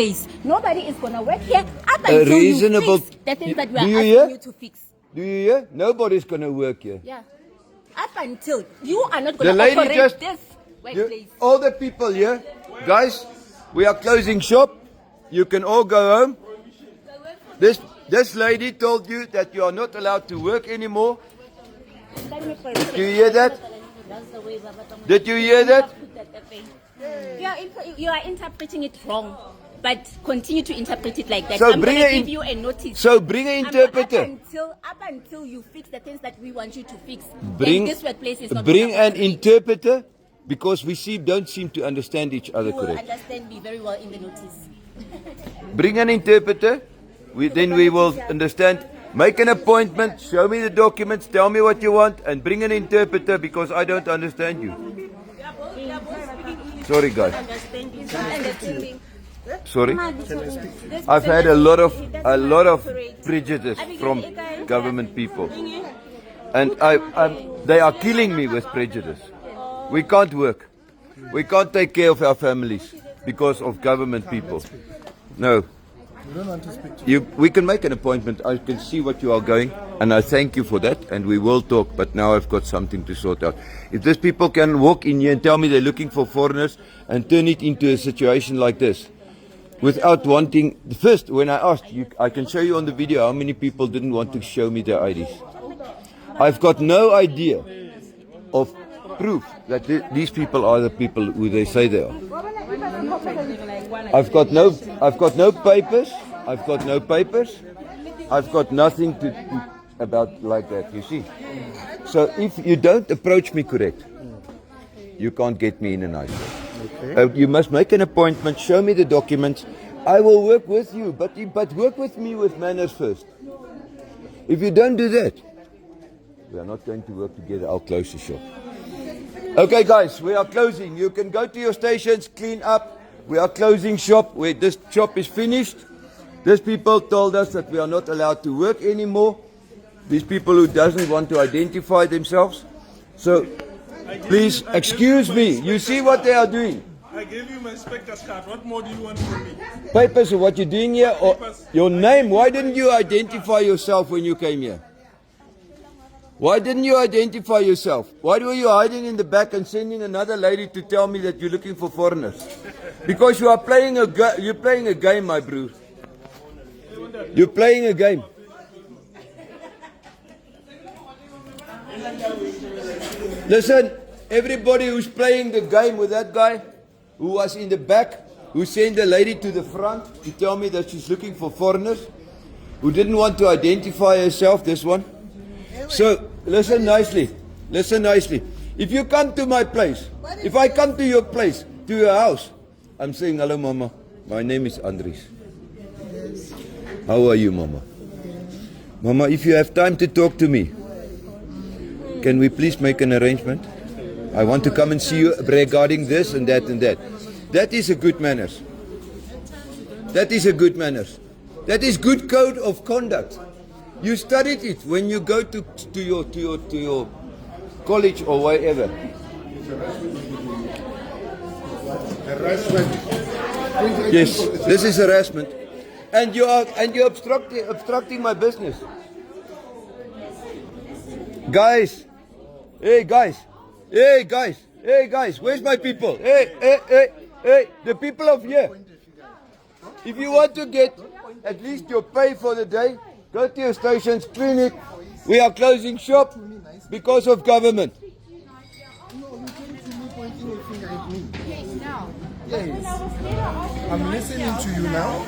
place. Nobody is going to work here up until reasonable- you fix the things that we are Do you asking hear? you to fix. Do you hear? Nobody's going to work here. Yeah. Up until you are not The going to lady operate just- this workplace. All the people here, guys, we are closing shop. You can all go home. This lady told you that you are not allowed to work anymore. Did you hear that? Did you hear that? You are interpreting it wrong, but continue to interpret it like that. So I'm bring going to a in- give you a notice. So bring an interpreter. Up until you fix the things that we want you to fix, Bring, then this workplace is not bring gonna an operate. interpreter because we don't seem to understand each other You will correctly. understand me very well in the notice. Bring an interpreter. Then we will understand. Make an appointment. Show me the documents. Tell me what you want, and bring an interpreter because I don't understand you. Sorry, guys. Sorry. I've had a lot of prejudice from government people, and they are killing me with prejudice. We can't work. We can't take care of our families because of government people. No. We don't want to speak to you. We can make an appointment. I can see what you are going, and I thank you for that, and we will talk, but now I've got something to sort out. If these people can walk in here and tell me they're looking for foreigners and turn it into a situation like this, without wanting... First, when I asked, I can show you on the video how many people didn't want to show me their IDs. I've got no idea of proof that these people are the people who they say they are. I've got no papers. I've got no papers. I've got nothing about like that, you see. So if you don't approach me correct, you can't get me in a nice way. Okay. You must make an appointment, show me the documents. I will work with you, but work with me with manners first. If you don't do that, we are not going to work together. I'll close the shop. Okay, guys, we are closing. You can go to your stations, clean up. We are closing shop. This shop is finished. These people told us that we are not allowed to work anymore. These people who doesn't want to identify themselves. So, please excuse me. You see what they are doing? I gave you my inspector's card. What more do you want from me? Papers of what you're doing here, or your name. Why didn't you identify yourself when you came here? Why didn't you identify yourself? Why were you hiding in the back and sending another lady to tell me that you're looking for foreigners? Because you are playing you're playing a game, my bro. You're playing a game. Listen, everybody who's playing the game with that guy who was in the back, who sent the lady to the front to tell me that she's looking for foreigners, who didn't want to identify herself, this one. So, listen nicely. Listen nicely. If you come to my place, if I come to your place, to your house, I'm saying, hello, Mama. My name is Andries. How are you, Mama? Mama, if you have time to talk to me, can we please make an arrangement? I want to come and see you regarding this and that and that. That is a good manners. That is a good manners. That is good code of conduct. You studied it when you go to your college or wherever. Harassment. Yes, this is harassment, and you're obstructing my business, guys. Hey guys, where's my people? Hey, the people of here. If you want to get at least your pay for the day, go to your stations, clean it. We are closing shop because of government. No, you came to me pointing a finger at me. Yes. I'm listening to you now.